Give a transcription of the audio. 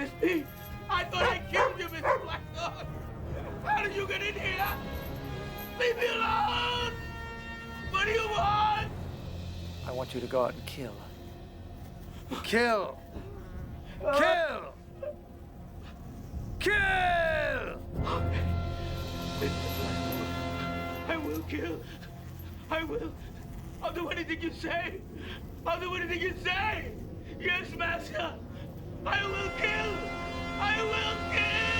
it's me. I thought I killed you, Mr. Blackthorn. How did you get in here? Leave me alone! What do you want? I want you to go out and kill. Kill! Kill! Kill! I will kill. I will. I'll do anything you say. I'll do anything you say. Yes, Master. I will kill. I will kill.